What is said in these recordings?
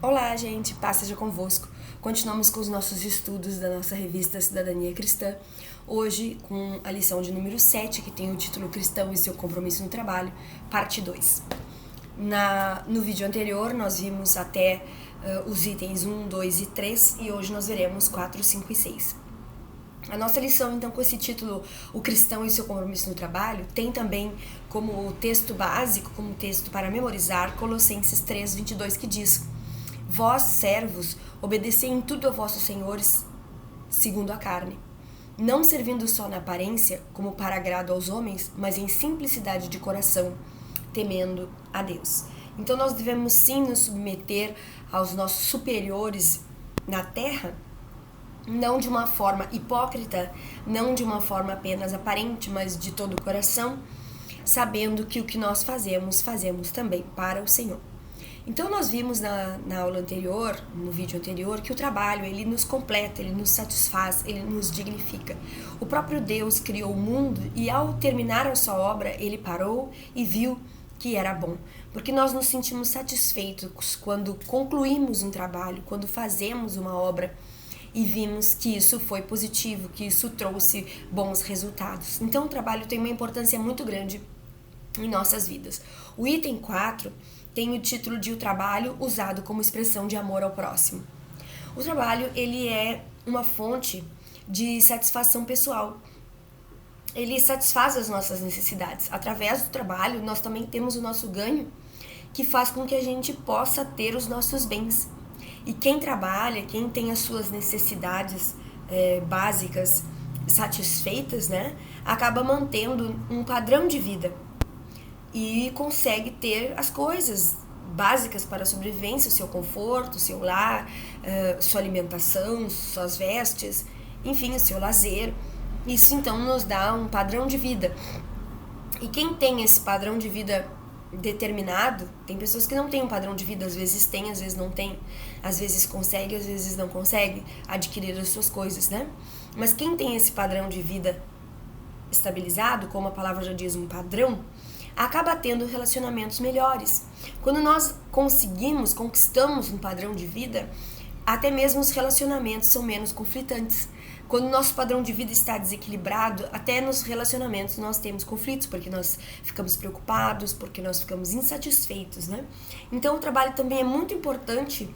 Olá, gente, paz seja convosco. Continuamos com os nossos estudos da nossa revista Cidadania Cristã. Hoje com a lição de número 7, que tem o título Cristão e seu compromisso no trabalho, parte 2. No vídeo anterior nós vimos até os itens 1, 2 e 3 e hoje nós veremos 4, 5 e 6. A nossa lição, então, com esse título, O Cristão e seu compromisso no trabalho, tem também como texto básico, como texto para memorizar, Colossenses 3, 22, que diz: Vós, servos, obedecei em tudo a vossos senhores segundo a carne, não servindo só na aparência, como para agrado aos homens, mas em simplicidade de coração, temendo a Deus. Então nós devemos sim nos submeter aos nossos superiores na terra, não de uma forma hipócrita, não de uma forma apenas aparente, mas de todo o coração, sabendo que o que nós fazemos também para o Senhor. Então nós vimos na aula anterior, no vídeo anterior, que o trabalho ele nos completa, ele nos satisfaz, ele nos dignifica. O próprio Deus criou o mundo e ao terminar a sua obra, ele parou e viu que era bom. Porque nós nos sentimos satisfeitos quando concluímos um trabalho, quando fazemos uma obra e vimos que isso foi positivo, que isso trouxe bons resultados. Então o trabalho tem uma importância muito grande em nossas vidas. O item 4 tem o título de O Trabalho usado como expressão de amor ao próximo. O trabalho, ele é uma fonte de satisfação pessoal. Ele satisfaz as nossas necessidades. Através do trabalho, nós também temos o nosso ganho, que faz com que a gente possa ter os nossos bens. E quem trabalha, quem tem as suas necessidades básicas satisfeitas, né, acaba mantendo um padrão de vida e consegue ter as coisas básicas para a sobrevivência, o seu conforto, o seu lar, sua alimentação, suas vestes, enfim, o seu lazer. Isso então nos dá um padrão de vida. E quem tem esse padrão de vida determinado, tem pessoas que não têm um padrão de vida, às vezes tem, às vezes não tem, às vezes consegue, às vezes não consegue adquirir as suas coisas, né? Mas quem tem esse padrão de vida estabilizado, como a palavra já diz, um padrão, acaba tendo relacionamentos melhores. Quando nós conquistamos um padrão de vida, até mesmo os relacionamentos são menos conflitantes. Quando o nosso padrão de vida está desequilibrado, até nos relacionamentos nós temos conflitos, porque nós ficamos preocupados, porque nós ficamos insatisfeitos, né? Então o trabalho também é muito importante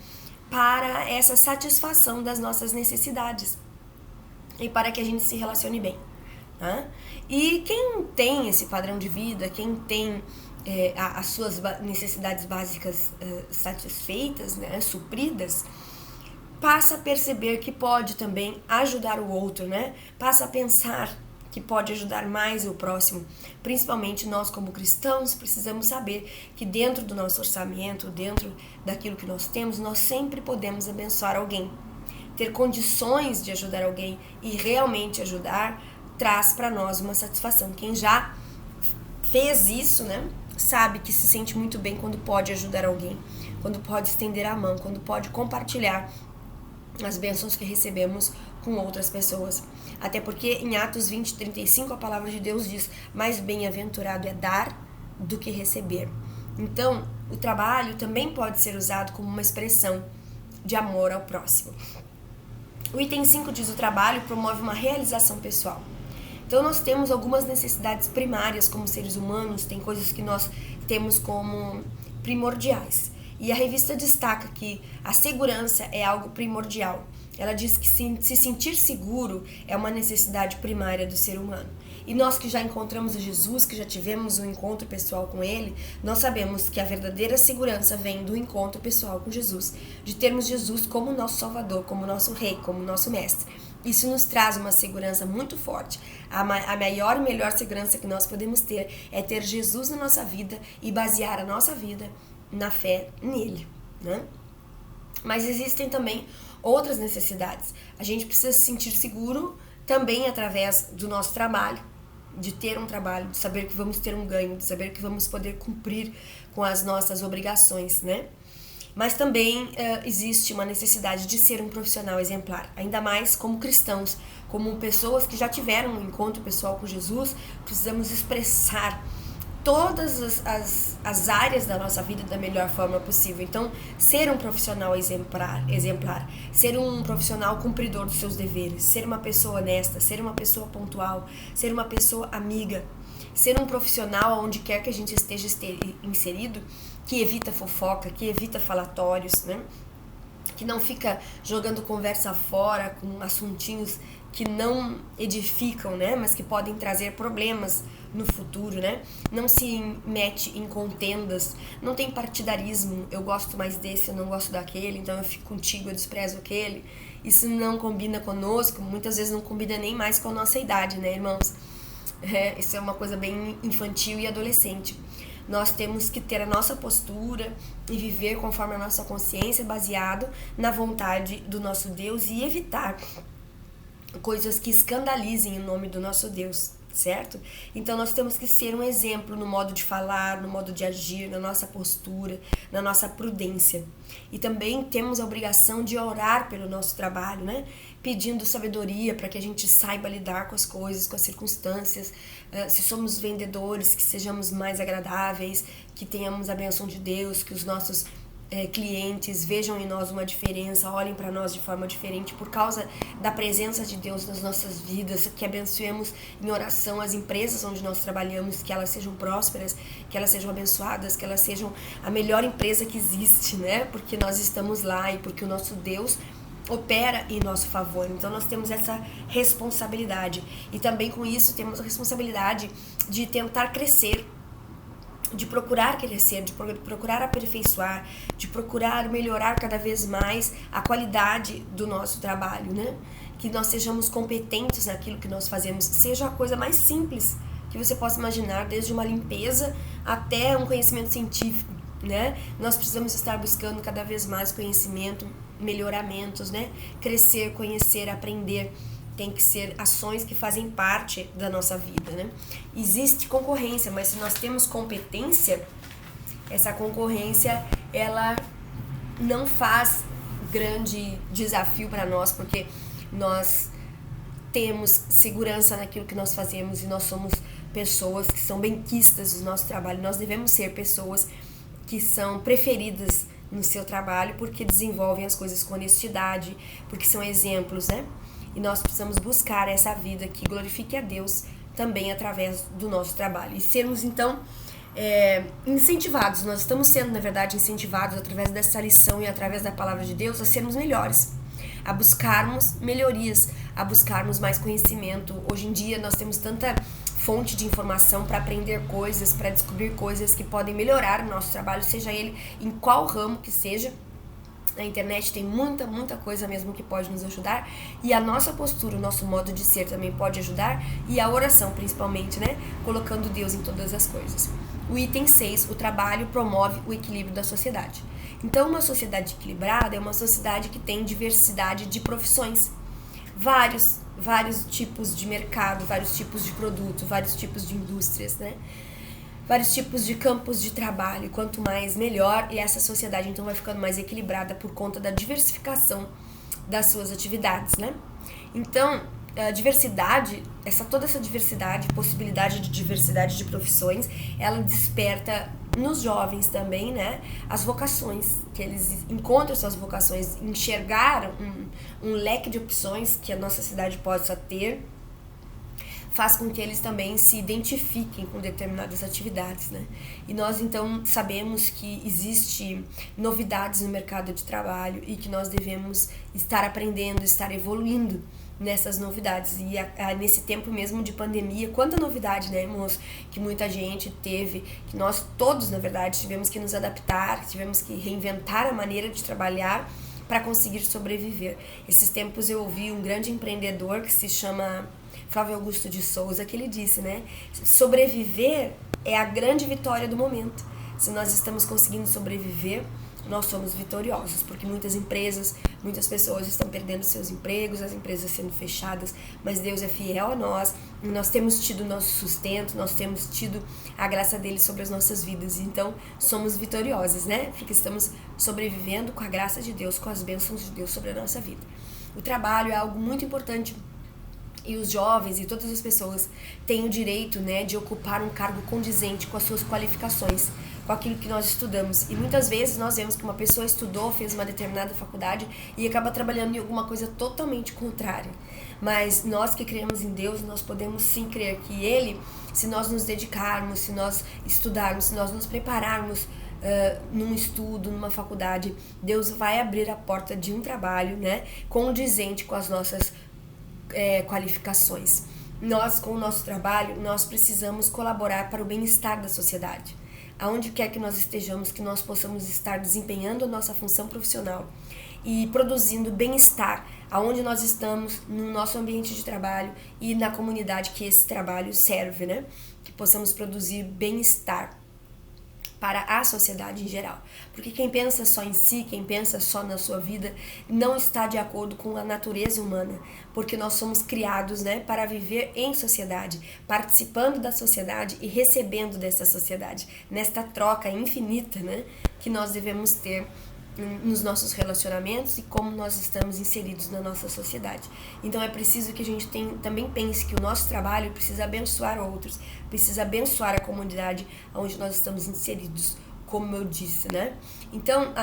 para essa satisfação das nossas necessidades e para que a gente se relacione bem. Né? E quem tem esse padrão de vida, quem tem as suas necessidades básicas satisfeitas, né, supridas, passa a perceber que pode também ajudar o outro, né? Passa a pensar que pode ajudar mais o próximo. Principalmente nós como cristãos precisamos saber que dentro do nosso orçamento, dentro daquilo que nós temos, nós sempre podemos abençoar alguém. Ter condições de ajudar alguém e realmente ajudar traz para nós uma satisfação. Quem já fez isso, né, sabe que se sente muito bem quando pode ajudar alguém, quando pode estender a mão, quando pode compartilhar as bênçãos que recebemos com outras pessoas. Até porque em Atos 20, 35 a palavra de Deus diz: mais bem-aventurado é dar do que receber. Então, o trabalho também pode ser usado como uma expressão de amor ao próximo. O item 5 diz: o trabalho promove uma realização pessoal. Então nós temos algumas necessidades primárias como seres humanos, tem coisas que nós temos como primordiais. E a revista destaca que a segurança é algo primordial. Ela diz que se sentir seguro é uma necessidade primária do ser humano. E nós que já encontramos a Jesus, que já tivemos um encontro pessoal com Ele, nós sabemos que a verdadeira segurança vem do encontro pessoal com Jesus, de termos Jesus como nosso Salvador, como nosso Rei, como nosso Mestre. Isso nos traz uma segurança muito forte. A maior e melhor segurança que nós podemos ter é ter Jesus na nossa vida e basear a nossa vida na fé nele, né? Mas existem também outras necessidades. A gente precisa se sentir seguro também através do nosso trabalho, de ter um trabalho, de saber que vamos ter um ganho, de saber que vamos poder cumprir com as nossas obrigações, né? Mas também existe uma necessidade de ser um profissional exemplar, ainda mais como cristãos, como pessoas que já tiveram um encontro pessoal com Jesus, precisamos expressar todas as áreas da nossa vida da melhor forma possível. Então, ser um profissional exemplar, ser um profissional cumpridor dos seus deveres, ser uma pessoa honesta, ser uma pessoa pontual, ser uma pessoa amiga, ser um profissional onde quer que a gente esteja inserido, que evita fofoca, que evita falatórios, né? Que não fica jogando conversa fora com assuntinhos que não edificam, né? Mas que podem trazer problemas no futuro, né? Não se mete em contendas, não tem partidarismo, eu gosto mais desse, eu não gosto daquele, então eu fico contigo, eu desprezo aquele. Isso não combina conosco, muitas vezes não combina nem mais com a nossa idade, né, irmãos? Isso é uma coisa bem infantil e adolescente. Nós temos que ter a nossa postura e viver conforme a nossa consciência, baseado na vontade do nosso Deus, e evitar coisas que escandalizem o nome do nosso Deus, certo? Então nós temos que ser um exemplo no modo de falar, no modo de agir, na nossa postura, na nossa prudência. E também temos a obrigação de orar pelo nosso trabalho, né? Pedindo sabedoria para que a gente saiba lidar com as coisas, com as circunstâncias. Se somos vendedores, que sejamos mais agradáveis, que tenhamos a bênção de Deus, que os nossos clientes vejam em nós uma diferença, olhem para nós de forma diferente por causa da presença de Deus nas nossas vidas, que abençoemos em oração as empresas onde nós trabalhamos, que elas sejam prósperas, que elas sejam abençoadas, que elas sejam a melhor empresa que existe, né? Porque nós estamos lá e porque o nosso Deus opera em nosso favor. Então nós temos essa responsabilidade, e também com isso temos a responsabilidade de tentar crescer, de procurar crescer, de procurar aperfeiçoar, de procurar melhorar cada vez mais a qualidade do nosso trabalho, né? Que nós sejamos competentes naquilo que nós fazemos, seja a coisa mais simples que você possa imaginar, desde uma limpeza até um conhecimento científico, né? Nós precisamos estar buscando cada vez mais conhecimento, melhoramentos, né? Crescer, conhecer, aprender. Tem que ser ações que fazem parte da nossa vida, né? Existe concorrência, mas se nós temos competência, essa concorrência, ela não faz grande desafio para nós, porque nós temos segurança naquilo que nós fazemos e nós somos pessoas que são benquistas do nosso trabalho. Nós devemos ser pessoas que são preferidas no seu trabalho porque desenvolvem as coisas com honestidade, porque são exemplos, né? E nós precisamos buscar essa vida que glorifique a Deus também através do nosso trabalho. E sermos, então, incentivados. Nós estamos sendo, na verdade, incentivados através dessa lição e através da palavra de Deus a sermos melhores, a buscarmos melhorias, a buscarmos mais conhecimento. Hoje em dia nós temos tanta fonte de informação para aprender coisas, para descobrir coisas que podem melhorar o nosso trabalho, seja ele em qual ramo que seja. Na internet tem muita coisa mesmo que pode nos ajudar, e a nossa postura, o nosso modo de ser também pode ajudar, e a oração principalmente, né? Colocando Deus em todas as coisas. O item 6, o trabalho promove o equilíbrio da sociedade. Então, uma sociedade equilibrada é uma sociedade que tem diversidade de profissões, vários tipos de mercado, vários tipos de produto, vários tipos de indústrias, né? Vários tipos de campos de trabalho. Quanto mais, melhor, e essa sociedade então vai ficando mais equilibrada por conta da diversificação das suas atividades, né? Então, a diversidade, toda essa diversidade, possibilidade de diversidade de profissões, ela desperta nos jovens também, né, as vocações, que eles encontram suas vocações, enxergar um leque de opções que a nossa cidade possa ter, faz com que eles também se identifiquem com determinadas atividades, né? E nós, então, sabemos que existe novidades no mercado de trabalho e que nós devemos estar aprendendo, estar evoluindo nessas novidades. E nesse tempo mesmo de pandemia, quanta novidade, né, irmãos? Que muita gente teve, que nós todos, na verdade, tivemos que nos adaptar, tivemos que reinventar a maneira de trabalhar para conseguir sobreviver. Esses tempos eu ouvi um grande empreendedor que se chama Flávio Augusto de Souza, que ele disse, né? Sobreviver é a grande vitória do momento. Se nós estamos conseguindo sobreviver, nós somos vitoriosos, porque muitas empresas, muitas pessoas estão perdendo seus empregos, as empresas sendo fechadas, mas Deus é fiel a nós, nós temos tido nosso sustento, nós temos tido a graça dele sobre as nossas vidas, então somos vitoriosos, né? Porque estamos sobrevivendo com a graça de Deus, com as bênçãos de Deus sobre a nossa vida. O trabalho é algo muito importante E os jovens e todas as pessoas têm o direito, né, de ocupar um cargo condizente com as suas qualificações, com aquilo que nós estudamos. E muitas vezes nós vemos que uma pessoa estudou, fez uma determinada faculdade e acaba trabalhando em alguma coisa totalmente contrária. Mas nós que cremos em Deus, nós podemos sim crer que Ele, se nós nos dedicarmos, se nós estudarmos, se nós nos prepararmos num estudo, numa faculdade, Deus vai abrir a porta de um trabalho, né, condizente com as nossas qualificações. Nós, com o nosso trabalho, nós precisamos colaborar para o bem-estar da sociedade. Aonde quer que nós estejamos, que nós possamos estar desempenhando a nossa função profissional e produzindo bem-estar aonde nós estamos, no nosso ambiente de trabalho e na comunidade que esse trabalho serve, né? Que possamos produzir bem-estar para a sociedade em geral. Porque quem pensa só em si, quem pensa só na sua vida, não está de acordo com a natureza humana, porque nós somos criados, né, para viver em sociedade, participando da sociedade e recebendo dessa sociedade, nesta troca infinita, né, que nós devemos ter nos nossos relacionamentos e como nós estamos inseridos na nossa sociedade. Então é preciso que a gente também pense que o nosso trabalho precisa abençoar outros, precisa abençoar a comunidade onde nós estamos inseridos, como eu disse, né? Então,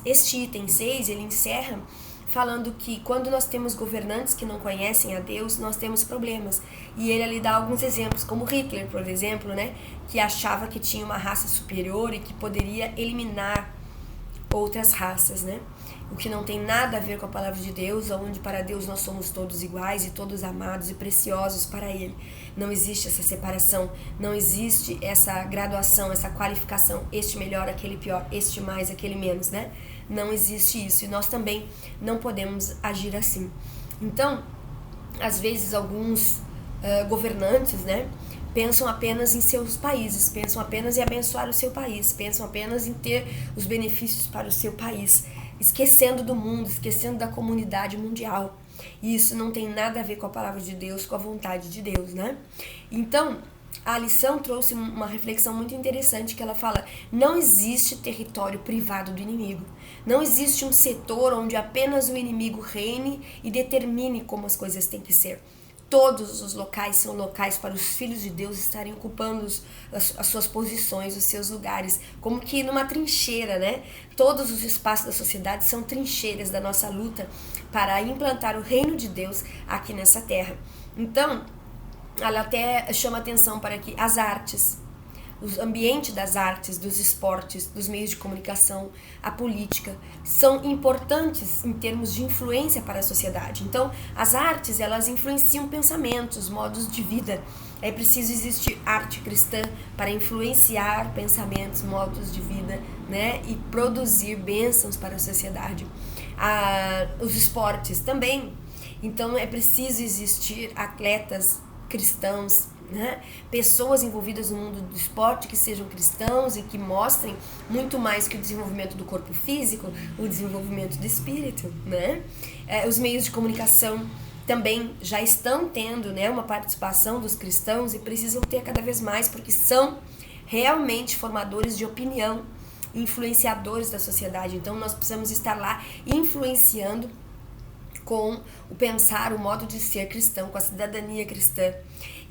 este item 6, ele encerra falando que quando nós temos governantes que não conhecem a Deus, nós temos problemas. E ele ali dá alguns exemplos, como Hitler, por exemplo, né? Que achava que tinha uma raça superior e que poderia eliminar outras raças, né? O que não tem nada a ver com a palavra de Deus, onde para Deus nós somos todos iguais e todos amados e preciosos para Ele. Não existe essa separação, não existe essa graduação, essa qualificação, este melhor, aquele pior, este mais, aquele menos, né? Não existe isso e nós também não podemos agir assim. Então, às vezes alguns governantes, né, pensam apenas em seus países, pensam apenas em abençoar o seu país, pensam apenas em ter os benefícios para o seu país, esquecendo do mundo, esquecendo da comunidade mundial. E isso não tem nada a ver com a palavra de Deus, com a vontade de Deus, né? Então, a lição trouxe uma reflexão muito interessante que ela fala: não existe território privado do inimigo. Não existe um setor onde apenas o inimigo reine e determine como as coisas têm que ser. Todos os locais são locais para os filhos de Deus estarem ocupando as suas posições, os seus lugares, como que numa trincheira, né? Todos os espaços da sociedade são trincheiras da nossa luta para implantar o reino de Deus aqui nessa terra. Então, ela até chama atenção para que as artes, o ambiente das artes, dos esportes, dos meios de comunicação, a política, são importantes em termos de influência para a sociedade. Então, as artes, elas influenciam pensamentos, modos de vida. É preciso existir arte cristã para influenciar pensamentos, modos de vida, né? E produzir bênçãos para a sociedade. Os esportes também. Então, é preciso existir atletas cristãos, né? Pessoas envolvidas no mundo do esporte que sejam cristãos e que mostrem muito mais que o desenvolvimento do corpo físico, o desenvolvimento do espírito, né? Os meios de comunicação também já estão tendo, né, uma participação dos cristãos e precisam ter cada vez mais, porque são realmente formadores de opinião, influenciadores da sociedade. Então nós precisamos estar lá influenciando com o pensar, o modo de ser cristão, com a cidadania cristã.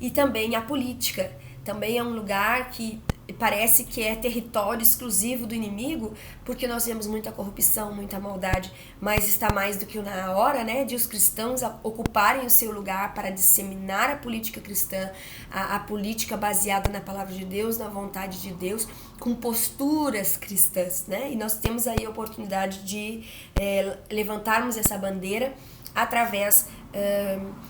E também a política, também é um lugar que parece que é território exclusivo do inimigo, porque nós vemos muita corrupção, muita maldade, mas está mais do que na hora, né, de os cristãos ocuparem o seu lugar para disseminar a política cristã, a política baseada na palavra de Deus, na vontade de Deus, com posturas cristãs, né? E nós temos aí a oportunidade de levantarmos essa bandeira através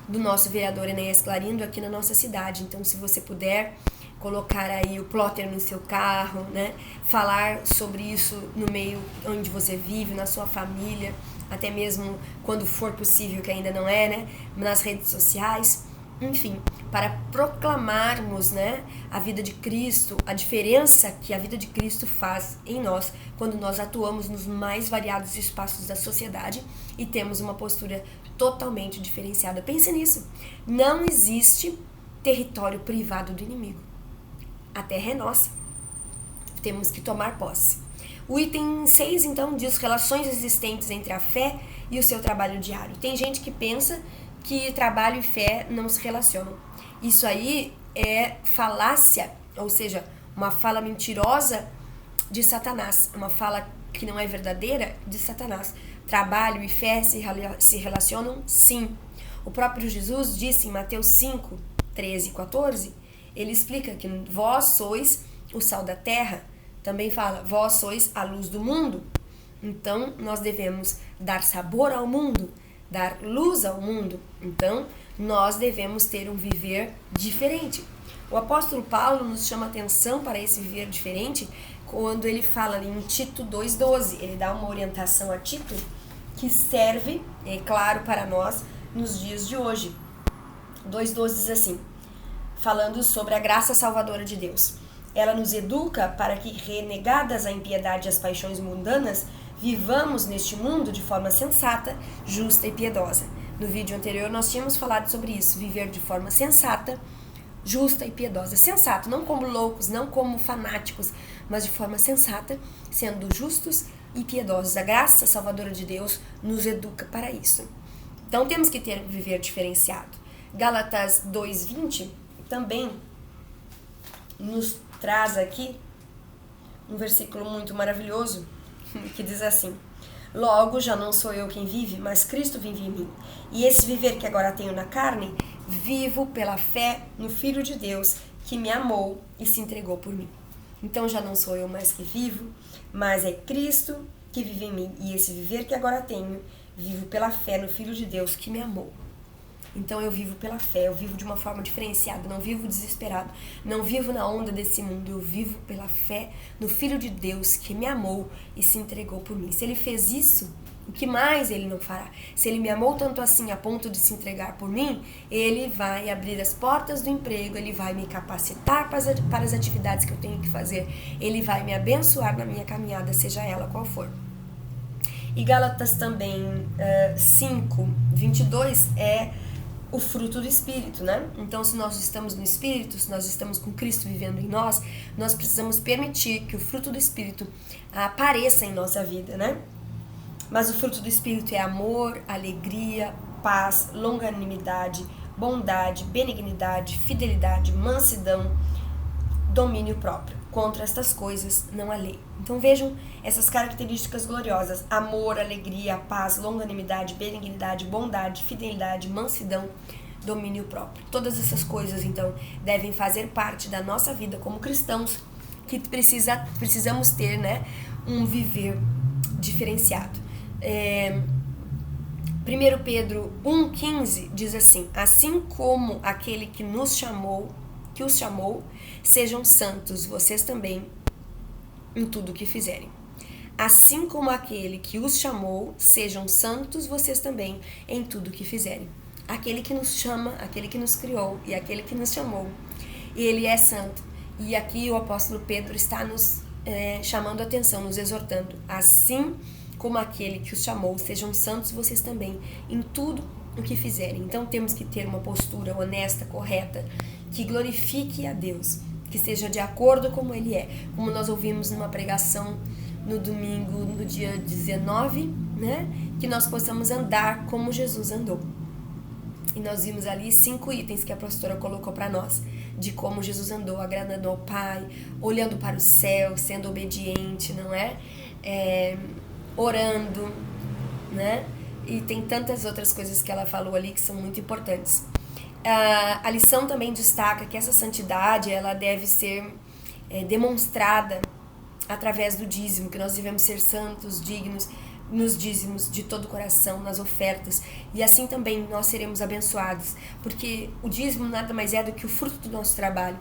do nosso vereador Enéas Clarindo aqui na nossa cidade. Então, se você puder colocar aí o plotter no seu carro, né? Falar sobre isso no meio onde você vive, na sua família, até mesmo quando for possível, que ainda não é, né? Nas redes sociais, enfim, para proclamarmos, né, a vida de Cristo, a diferença que a vida de Cristo faz em nós quando nós atuamos nos mais variados espaços da sociedade e temos uma postura totalmente diferenciada. Pense nisso. Não existe território privado do inimigo. A terra é nossa. Temos que tomar posse. O item 6, então, diz relações existentes entre a fé e o seu trabalho diário. Tem gente que pensa que trabalho e fé não se relacionam. Isso aí é falácia, ou seja, uma fala mentirosa de Satanás, uma fala que não é verdadeira de Satanás. Trabalho e fé se relacionam, sim. O próprio Jesus disse em Mateus 5, 13 e 14, ele explica que vós sois o sal da terra, também fala, vós sois a luz do mundo. Então, nós devemos dar sabor ao mundo, dar luz ao mundo. Então, nós devemos ter um viver diferente. O apóstolo Paulo nos chama atenção para esse viver diferente quando ele fala ali em Tito 2,12. Ele dá uma orientação a Tito que serve, é claro, para nós nos dias de hoje. 2,12 diz assim, falando sobre a graça salvadora de Deus. Ela nos educa para que, renegadas a impiedade e as paixões mundanas, vivamos neste mundo de forma sensata, justa e piedosa. No vídeo anterior nós tínhamos falado sobre isso, viver de forma sensata, justa e piedosa. Sensato, não como loucos, não como fanáticos, mas de forma sensata, sendo justos e piedosos. A graça salvadora de Deus nos educa para isso. Então temos que ter um viver diferenciado. Gálatas 2:20 também nos traz aqui um versículo muito maravilhoso que diz assim: logo já não sou eu quem vive, mas Cristo vive em mim. E esse viver que agora tenho na carne, vivo pela fé no Filho de Deus que me amou e se entregou por mim. Então já não sou eu mais que vivo, mas é Cristo que vive em mim. E esse viver que agora tenho, vivo pela fé no Filho de Deus que me amou. Então eu vivo pela fé, eu vivo de uma forma diferenciada, não vivo desesperado, não vivo na onda desse mundo, eu vivo pela fé no Filho de Deus que me amou e se entregou por mim. Se ele fez isso, o que mais ele não fará? Se ele me amou tanto assim a ponto de se entregar por mim, ele vai abrir as portas do emprego, ele vai me capacitar para as atividades que eu tenho que fazer, ele vai me abençoar na minha caminhada, seja ela qual for. E Gálatas também 5:22 é o fruto do Espírito, né? Então, se nós estamos no Espírito, se nós estamos com Cristo vivendo em nós, nós precisamos permitir que o fruto do Espírito apareça em nossa vida, né? Mas o fruto do Espírito é amor, alegria, paz, longanimidade, bondade, benignidade, fidelidade, mansidão, domínio próprio. Contra estas coisas não há lei. Então vejam essas características gloriosas: amor, alegria, paz, longanimidade, benignidade, bondade, fidelidade, mansidão, domínio próprio. Todas essas coisas, então, devem fazer parte da nossa vida como cristãos, que precisamos ter, né, um viver diferenciado. 1 Pedro 1,15 diz assim: assim como aquele que os chamou, sejam santos vocês também em tudo o que fizerem. Assim como aquele que os chamou, sejam santos vocês também em tudo o que fizerem. Aquele que nos chama, aquele que nos criou e aquele que nos chamou, ele é santo. E aqui o apóstolo Pedro está nos chamando a atenção, nos exortando. Assim como aquele que os chamou, sejam santos vocês também em tudo o que fizerem. Então temos que ter uma postura honesta, correta, que glorifique a Deus, que seja de acordo como Ele é. Como nós ouvimos numa pregação no domingo, no dia 19, né? Que nós possamos andar como Jesus andou. E nós vimos ali 5 itens que a pastora colocou para nós, de como Jesus andou, agradando ao Pai, olhando para o céu, sendo obediente, não é? Orando, né? E tem tantas outras coisas que ela falou ali que são muito importantes. A lição também destaca que essa santidade ela deve ser demonstrada através do dízimo, que nós devemos ser santos, dignos, nos dízimos de todo o coração, nas ofertas, e assim também nós seremos abençoados, porque o dízimo nada mais é do que o fruto do nosso trabalho.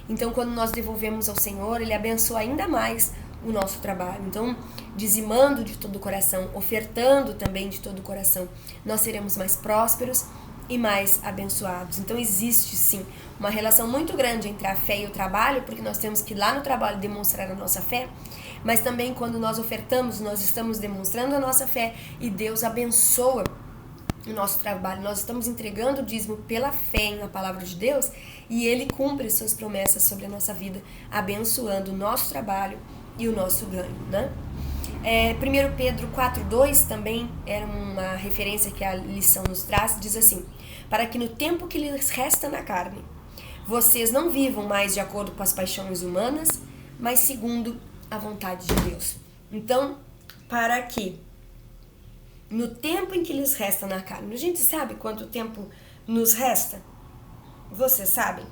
Então, quando nós devolvemos ao Senhor, Ele abençoa ainda mais o nosso trabalho. Então, dizimando de todo o coração, ofertando também de todo o coração, nós seremos mais prósperos e mais abençoados. Então existe sim uma relação muito grande entre a fé e o trabalho, porque nós temos que ir lá no trabalho demonstrar a nossa fé, mas também quando nós ofertamos, nós estamos demonstrando a nossa fé e Deus abençoa o nosso trabalho. Nós estamos entregando o dízimo pela fé na palavra de Deus e Ele cumpre suas promessas sobre a nossa vida, abençoando o nosso trabalho e o nosso ganho, né? 1 Pedro 4,2 também era uma referência que a lição nos traz, diz assim: para que no tempo que lhes resta na carne, vocês não vivam mais de acordo com as paixões humanas, mas segundo a vontade de Deus. Então, para que no tempo em que lhes resta na carne, a gente sabe quanto tempo nos resta? Vocês sabem?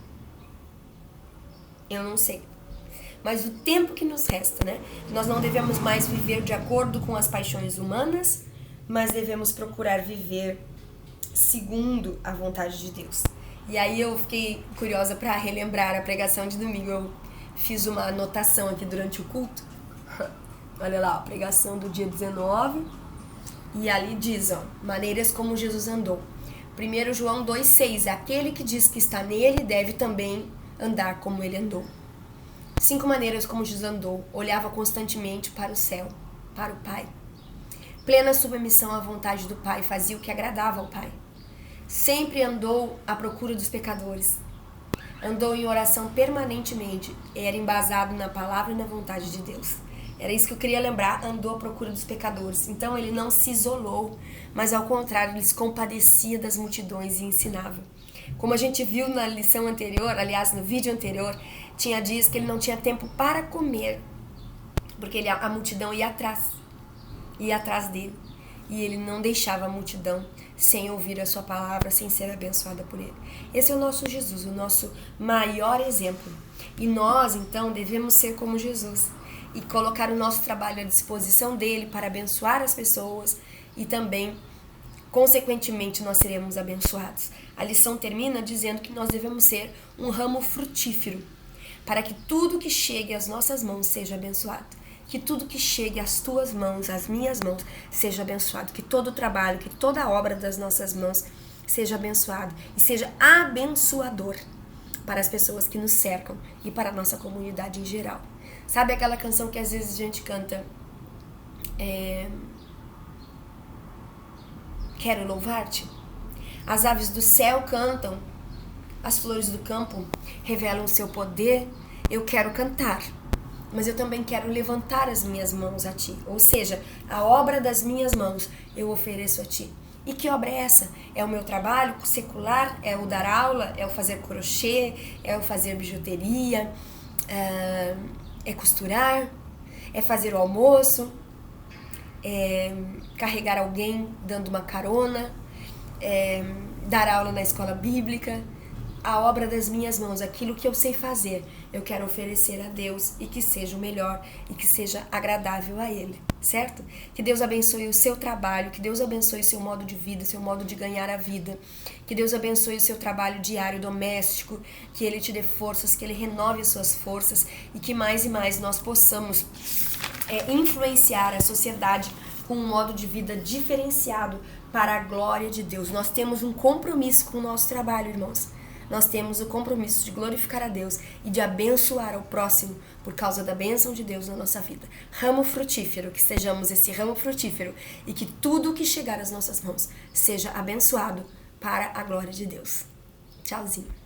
Eu não sei. Mas o tempo que nos resta, né? Nós não devemos mais viver de acordo com as paixões humanas, mas devemos procurar viver segundo a vontade de Deus. E aí eu fiquei curiosa para relembrar a pregação de domingo. Eu fiz uma anotação aqui durante o culto. Olha lá, a pregação do dia 19. E ali diz, maneiras como Jesus andou. 1 João 2,6, aquele que diz que está nele deve também andar como ele andou. 5 maneiras como Jesus andou. Olhava constantemente para o céu, para o Pai. Plena submissão à vontade do Pai, fazia o que agradava ao Pai. Sempre andou à procura dos pecadores. Andou em oração permanentemente. Era embasado na palavra e na vontade de Deus. Era isso que eu queria lembrar, andou à procura dos pecadores. Então ele não se isolou, mas ao contrário, ele se compadecia das multidões e ensinava. Como a gente viu na lição anterior, aliás, no vídeo anterior, tinha dias que ele não tinha tempo para comer, porque a multidão ia atrás dele. E ele não deixava a multidão sem ouvir a sua palavra, sem ser abençoada por ele. Esse é o nosso Jesus, o nosso maior exemplo. E nós, então, devemos ser como Jesus e colocar o nosso trabalho à disposição dele para abençoar as pessoas e também, consequentemente, nós seremos abençoados. A lição termina dizendo que nós devemos ser um ramo frutífero, para que tudo que chegue às nossas mãos seja abençoado. Que tudo que chegue às tuas mãos, às minhas mãos, seja abençoado. Que todo o trabalho, que toda a obra das nossas mãos seja abençoado e seja abençoador para as pessoas que nos cercam e para a nossa comunidade em geral. Sabe aquela canção que às vezes a gente canta? Quero louvar-te. As aves do céu cantam, as flores do campo revelam o seu poder. Eu quero cantar, mas eu também quero levantar as minhas mãos a ti. Ou seja, a obra das minhas mãos eu ofereço a ti. E que obra é essa? É o meu trabalho secular? É o dar aula? É o fazer crochê? É o fazer bijuteria? É costurar? É fazer o almoço? É carregar alguém dando uma carona? É dar aula na escola bíblica? A obra das minhas mãos, aquilo que eu sei fazer, eu quero oferecer a Deus e que seja o melhor e que seja agradável a Ele, certo? Que Deus abençoe o seu trabalho, que Deus abençoe o seu modo de vida, seu modo de ganhar a vida, que Deus abençoe o seu trabalho diário, doméstico, que Ele te dê forças, que Ele renove as suas forças e que mais e mais nós possamos influenciar a sociedade com um modo de vida diferenciado para a glória de Deus. Nós temos um compromisso com o nosso trabalho, irmãos. Nós temos o compromisso de glorificar a Deus e de abençoar ao próximo por causa da bênção de Deus na nossa vida. Ramo frutífero, que sejamos esse ramo frutífero e que tudo que chegar às nossas mãos seja abençoado para a glória de Deus. Tchauzinho.